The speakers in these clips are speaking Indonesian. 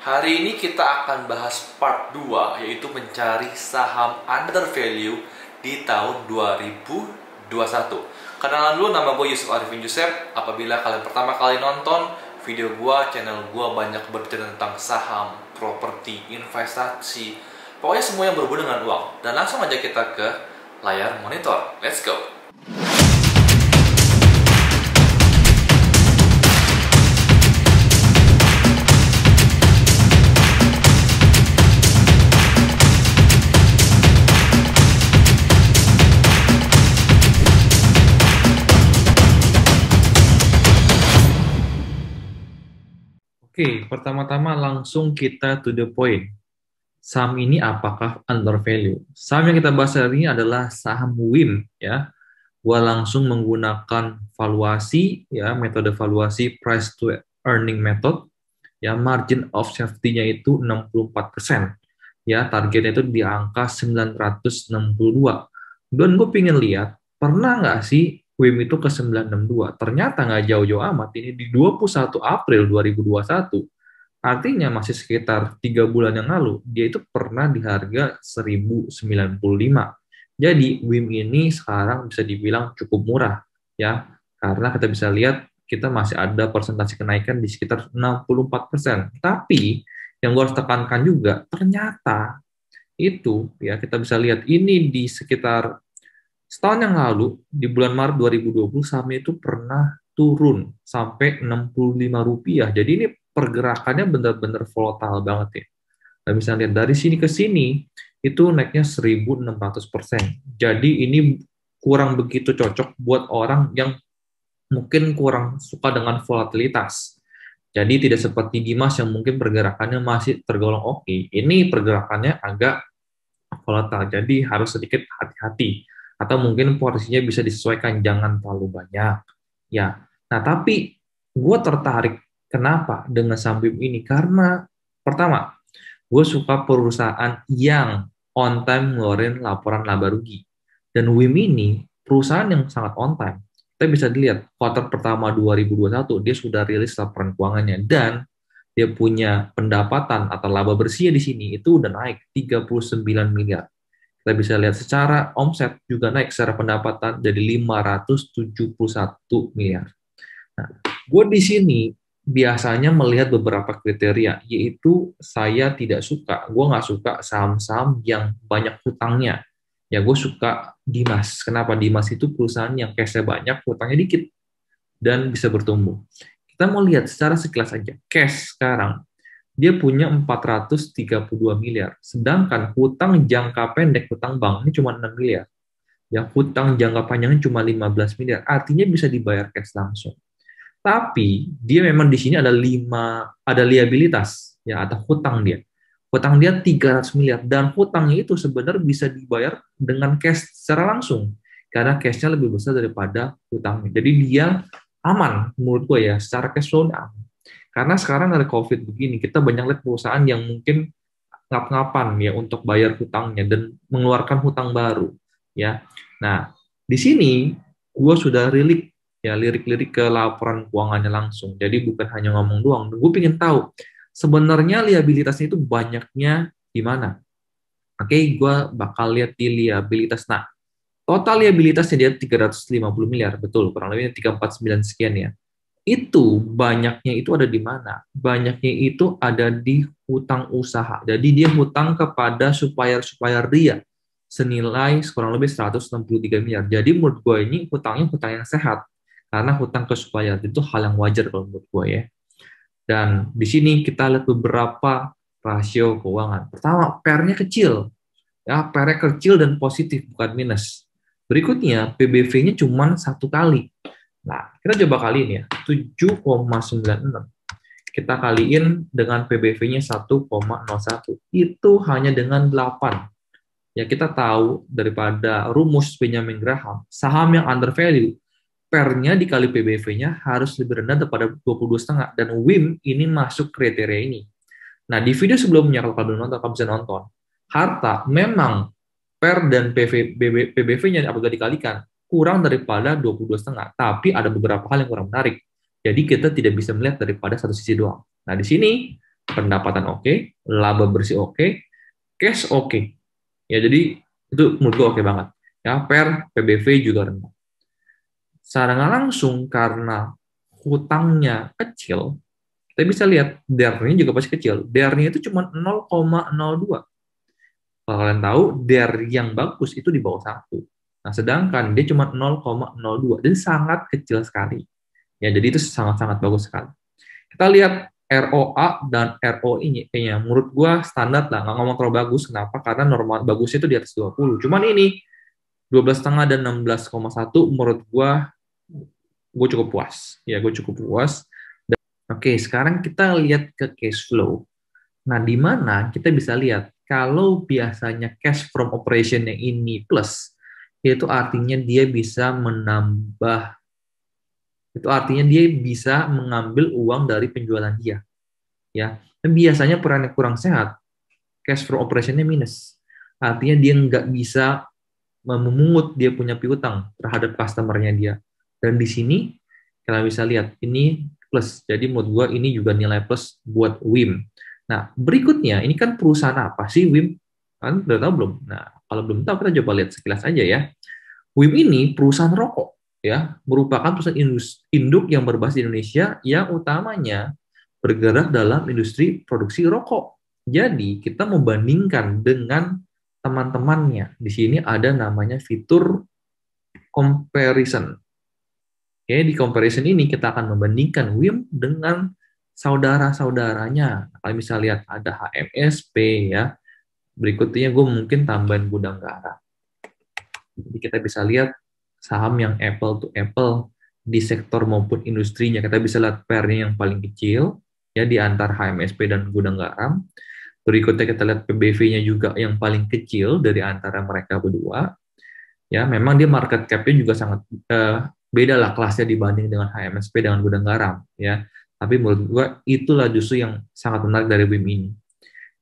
Hari ini kita akan bahas part 2, yaitu mencari saham undervalue di tahun 2021. Kenalan dulu, nama gue Yusuf Arifin Yusef. Apabila kalian pertama kali nonton video gue, channel gue banyak berbicara tentang saham, properti, investasi, pokoknya semua yang berhubungan dengan uang. Dan langsung aja kita ke layar monitor. Let's go! Oke, pertama-tama langsung kita to the point. Saham ini apakah undervalue? Saham yang kita bahas hari ini adalah saham WIM, ya. Gua langsung menggunakan valuasi, ya, metode valuasi price to earning method, ya, margin of safety-nya itu 64%. Ya, targetnya itu di angka 962. Dan gue pengen lihat, pernah nggak sih WIM itu ke 962? Ternyata nggak jauh-jauh amat. Ini di 21 April 2021. Artinya masih sekitar 3 bulan yang lalu, dia itu pernah di harga 1095. Jadi WIM ini sekarang bisa dibilang cukup murah, ya, karena kita bisa lihat kita masih ada persentase kenaikan di sekitar 64%. Tapi yang gue harus tekankan juga, ternyata itu, ya, kita bisa lihat ini di sekitar setahun yang lalu, di bulan Maret 2020, sahamnya itu pernah turun sampai Rp65. Jadi ini pergerakannya benar-benar volatile banget, ya. Nah, bisa lihat dari sini ke sini, itu naiknya 1.600%. Jadi ini kurang begitu cocok buat orang yang mungkin kurang suka dengan volatilitas. Jadi tidak seperti Dimas yang mungkin pergerakannya masih tergolong oke. Ini pergerakannya agak volatile, jadi harus sedikit hati-hati. Atau mungkin porsinya bisa disesuaikan, jangan terlalu banyak. Ya, nah tapi gue tertarik kenapa dengan saham WIM ini? Karena pertama, gue suka perusahaan yang on time ngeluarin laporan laba rugi. Dan WIM ini perusahaan yang sangat on time. Kita bisa dilihat, kuartal pertama 2021, dia sudah rilis laporan keuangannya. Dan dia punya pendapatan atau laba bersih di sini, itu udah naik 39 miliar. Kita bisa lihat secara omset juga naik secara pendapatan jadi 571 miliar. Nah, gue di sini biasanya melihat beberapa kriteria, yaitu saya tidak suka, gue nggak suka saham-saham yang banyak hutangnya. Ya, gue suka Dimas. Kenapa? Dimas itu perusahaan yang cash-nya banyak, hutangnya dikit, dan bisa bertumbuh. Kita mau lihat secara sekilas aja. Cash sekarang, dia punya 432 miliar. Sedangkan hutang jangka pendek, hutang bank, ini cuma 6 miliar. Ya, hutang jangka panjangnya cuma 15 miliar. Artinya bisa dibayar cash langsung. Tapi dia memang di sini ada liabilitas, ya, atau hutang dia. Hutang dia 300 miliar. Dan hutangnya itu sebenarnya bisa dibayar dengan cash secara langsung. Karena cash-nya lebih besar daripada hutangnya. Jadi dia aman, menurut gue, ya, secara cash flow aman. Karena sekarang ada COVID begini, kita banyak lihat perusahaan yang mungkin ngap-ngapan, ya, untuk bayar hutangnya dan mengeluarkan hutang baru, ya. Nah, di sini gue sudah lirik ke laporan keuangannya langsung. Jadi bukan hanya ngomong doang. Gue pengen tahu sebenarnya liabilitasnya itu banyaknya di mana. Oke, gue bakal lihat di liabilitas. Nah, total liabilitasnya dia 350 miliar, betul, kurang lebih 349 sekian, ya. Itu banyaknya itu ada di mana? Banyaknya itu ada di hutang usaha. Jadi dia hutang kepada supplier dia senilai kurang lebih 163 miliar. Jadi menurut gue ini hutangnya hutang yang sehat. Karena hutang ke supplier itu hal yang wajar kalau menurut gue, ya. Dan di sini kita lihat beberapa rasio keuangan. Pertama, PER-nya kecil. Ya, PER-nya kecil dan positif, bukan minus. Berikutnya, PBV-nya cuma 1 kali. Nah, kita coba kaliin, ya, 7,96. Kita kaliin dengan PBV-nya 1,01. Itu hanya dengan 8. Ya, kita tahu daripada rumus Benjamin Graham, saham yang undervalue, PER-nya dikali PBV-nya harus lebih rendah daripada 22,5. Dan WIM ini masuk kriteria ini. Nah, di video sebelumnya, kalau kalian nonton, kalian bisa nonton. Harta, memang PER dan PBV-nya apabila dikalikan, kurang daripada 22,5, tapi ada beberapa hal yang kurang menarik. Jadi kita tidak bisa melihat daripada satu sisi doang. Nah, di sini pendapatan oke, laba bersih oke, cash oke. Ya, jadi itu menurut gue oke banget. Ya, PBV juga rendah. Secara nggak langsung karena hutangnya kecil, kita bisa lihat DER-nya juga pasti kecil. DER-nya itu cuma 0,02. Kalau kalian tahu, DER yang bagus itu di bawah 1. Nah, sedangkan dia cuma 0,02. Jadi sangat kecil sekali. Ya, jadi itu sangat-sangat bagus sekali. Kita lihat ROA dan ROI-nya. Menurut gua standar lah, nggak ngomong terlalu bagus. Kenapa? Karena normal bagusnya itu di atas 20. Cuman ini 12,5 dan 16,1 menurut gue cukup puas. Ya, gue cukup puas. Oke, sekarang kita lihat ke cash flow. Nah, di mana kita bisa lihat kalau biasanya cash from operation-nya ini plus, itu artinya dia bisa menambah, itu artinya dia bisa mengambil uang dari penjualan dia. Ya, dan biasanya peran yang kurang sehat, cash from operation-nya minus. Artinya dia nggak bisa memungut dia punya piutang terhadap customer-nya dia. Dan di sini kalian bisa lihat ini plus. Jadi menurut gua ini juga nilai plus buat WIM. Nah, berikutnya ini kan perusahaan apa sih WIM? Kan udah tahu belum? Nah, kalau belum tahu kita coba lihat sekilas aja ya. WIM ini perusahaan rokok ya, merupakan perusahaan induk yang berbasis di Indonesia yang utamanya bergerak dalam industri produksi rokok. Jadi, kita membandingkan dengan teman-temannya. Di sini ada namanya fitur comparison. Oke, di comparison ini kita akan membandingkan WIM dengan saudara-saudaranya. Kalian bisa lihat ada HMSP ya. Berikutnya gue mungkin tambahin gudang garam. Jadi kita bisa lihat saham yang apple to apple di sektor maupun industrinya. Kita bisa lihat pairnya yang paling kecil ya di antara HMSP dan gudang garam. Berikutnya kita lihat PBV-nya juga yang paling kecil dari antara mereka berdua. Ya, memang dia market cap-nya juga sangat beda lah kelasnya dibanding dengan HMSP dengan gudang garam. Ya, tapi menurut gua itulah justru yang sangat menarik dari WIM ini.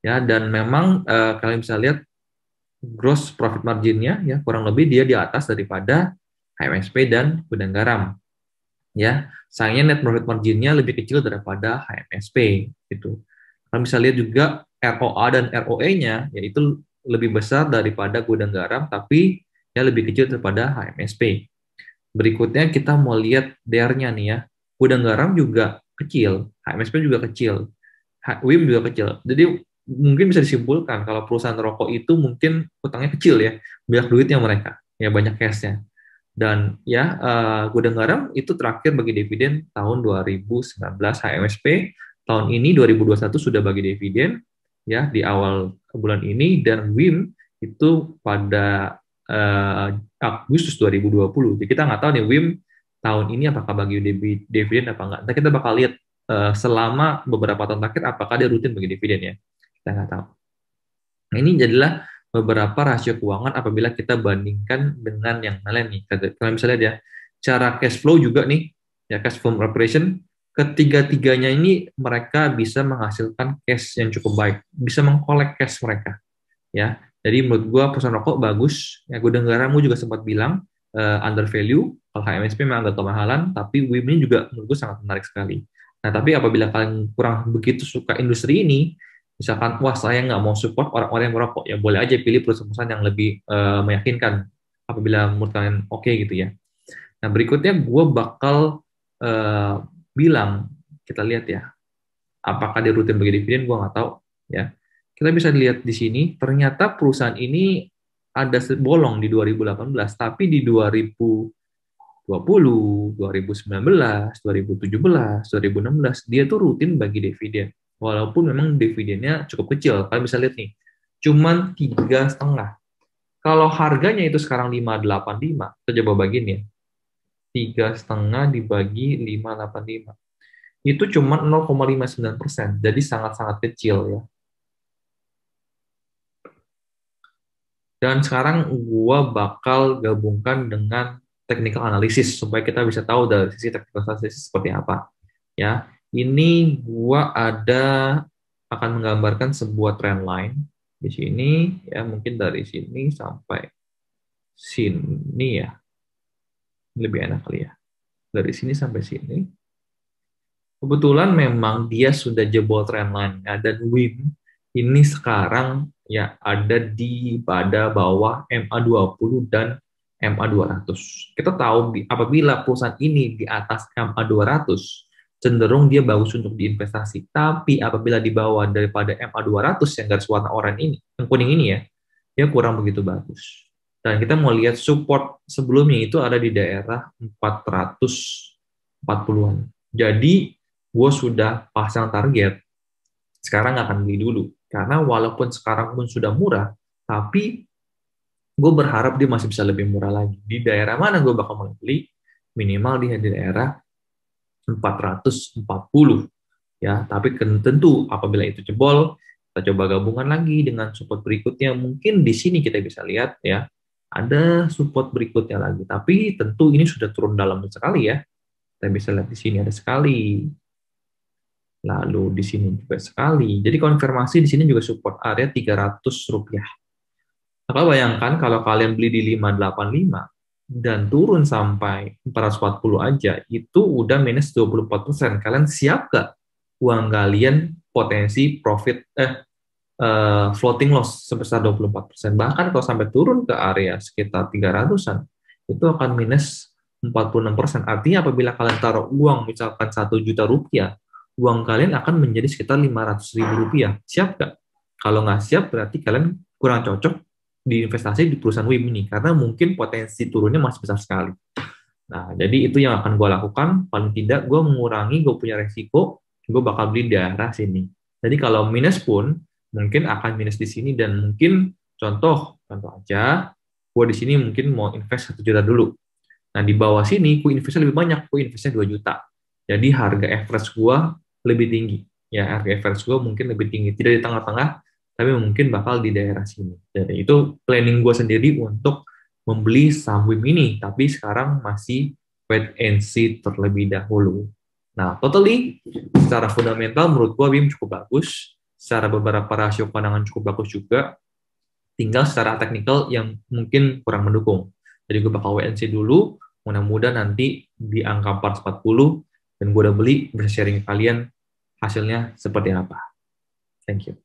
Ya, dan memang kalian bisa lihat gross profit margin-nya ya kurang lebih dia di atas daripada HMSP dan gudang garam. Ya, sayangnya net profit margin-nya lebih kecil daripada HMSP gitu. Kalian bisa lihat juga ROA dan ROE-nya yaitu lebih besar daripada gudang garam tapi ya lebih kecil daripada HMSP. Berikutnya kita mau lihat DER-nya nih ya. Gudang garam juga kecil, HMSP juga kecil, WIM juga kecil. Jadi mungkin bisa disimpulkan kalau perusahaan rokok itu mungkin utangnya kecil ya, banyak duitnya mereka, ya banyak cash-nya. Dan ya gudang garam itu terakhir bagi dividen tahun 2019 HMSP, tahun ini 2021 sudah bagi dividen ya di awal bulan ini, dan WIM itu pada Agustus 2020. Jadi kita nggak tahu nih WIM tahun ini apakah bagi dividen apa enggak. Nanti kita bakal lihat selama beberapa tahun terakhir apakah dia rutin bagi dividen ya. Kita nggak tahu. Nah, ini jadilah beberapa rasio keuangan apabila kita bandingkan dengan yang lain nih. Kalian bisa lihat ya, cara cash flow juga nih, ya cash flow operation, ketiga-tiganya ini mereka bisa menghasilkan cash yang cukup baik, bisa mengkolek cash mereka. Ya, jadi menurut gua perusahaan rokok bagus. Ya, gudang garam gua juga sempat bilang under value. Kalau HMSP memang agak kemahalan, tapi WIM ini juga menurut gua sangat menarik sekali. Nah, tapi apabila kalian kurang begitu suka industri ini, misalkan, wah saya nggak mau support orang-orang yang merokok, ya boleh aja pilih perusahaan-perusahaan yang lebih meyakinkan apabila menurut kalian oke gitu ya. Nah, berikutnya gue bakal bilang, kita lihat ya, apakah dia rutin bagi dividen, gue nggak tahu ya. Kita bisa lihat di sini, ternyata perusahaan ini ada bolong di 2018, tapi di 2020, 2019, 2017, 2016, dia tuh rutin bagi dividen. Walaupun memang dividennya cukup kecil. Kalian bisa lihat nih, cuman 3,5. Kalau harganya itu sekarang 5,85, kita coba bagiin ya. 3,5 dibagi 5,85. Itu cuma 0,59%, jadi sangat-sangat kecil ya. Dan sekarang gua bakal gabungkan dengan technical analysis supaya kita bisa tahu dari sisi technical analysis seperti apa. Ya, ini gua akan menggambarkan sebuah trend line di sini ya, mungkin dari sini sampai sini ya. Lebih enak kali ya. Dari sini sampai sini. Kebetulan memang dia sudah jebol trendline ya, dan WIM ini sekarang ya ada di pada bawah MA20 dan MA200. Kita tahu apabila perusahaan ini di atas MA200 cenderung dia bagus untuk diinvestasi. Tapi apabila di bawah daripada MA200 yang garis warna oranye ini, yang kuning ini ya, dia kurang begitu bagus. Dan kita mau lihat support sebelumnya itu ada di daerah 440-an. Jadi gue sudah pasang target, sekarang akan beli dulu. Karena walaupun sekarang pun sudah murah, tapi gue berharap dia masih bisa lebih murah lagi. Di daerah mana gue bakal mulai beli? Minimal di daerah 440. Ya, tapi tentu apabila itu jebol, kita coba gabungan lagi dengan support berikutnya. Mungkin di sini kita bisa lihat ya, ada support berikutnya lagi. Tapi tentu ini sudah turun dalam sekali ya. Kita bisa lihat di sini ada sekali. Lalu di sini juga sekali. Jadi konfirmasi di sini juga support area Rp300. Maka bayangkan kalau kalian beli di 585 dan turun sampai 440 aja, itu udah minus 24%. Kalian siap gak uang kalian potensi profit floating loss sebesar 24%? Bahkan kalau sampai turun ke area sekitar 300-an, itu akan minus 46%. Artinya apabila kalian taruh uang misalkan Rp1 juta, uang kalian akan menjadi sekitar Rp500.000. Siap nggak? Kalau nggak siap, berarti kalian kurang cocok diinvestasi di perusahaan WIM ini, karena mungkin potensi turunnya masih besar sekali. Nah, jadi itu yang akan gue lakukan. Paling tidak, gue mengurangi gue punya resiko, gue bakal beli di daerah sini. Jadi kalau minus pun, mungkin akan minus di sini, dan mungkin contoh aja, gue di sini mungkin mau invest 1 juta dulu. Nah, di bawah sini, gue investnya lebih banyak, gue investnya 2 juta. Jadi harga average gue lebih tinggi. Ya, harga average gue mungkin lebih tinggi. Tidak di tengah-tengah, tapi mungkin bakal di daerah sini. Jadi itu planning gue sendiri untuk membeli saham WIM ini, tapi sekarang masih wait and see terlebih dahulu. Nah, totally, secara fundamental menurut gue WIM cukup bagus, secara beberapa rasio pandangan cukup bagus juga, tinggal secara teknikal yang mungkin kurang mendukung. Jadi gue bakal wait and see dulu, mudah-mudahan nanti di angka 440, dan gue udah beli, bisa sharing ke kalian hasilnya seperti apa. Thank you.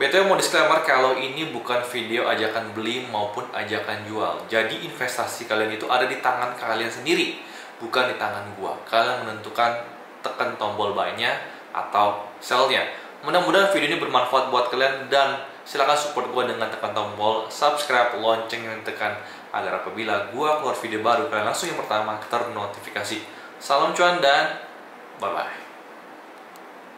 BTW mau disclaimer kalau ini bukan video ajakan beli maupun ajakan jual. Jadi investasi kalian itu ada di tangan kalian sendiri, bukan di tangan gua. Kalian menentukan tekan tombol buy-nya atau sell-nya. Mudah-mudahan video ini bermanfaat buat kalian, dan silahkan support gua dengan tekan tombol subscribe, lonceng yang tekan, agar apabila gua keluar video baru kalian langsung yang pertama ternotifikasi. Salam cuan dan bye-bye.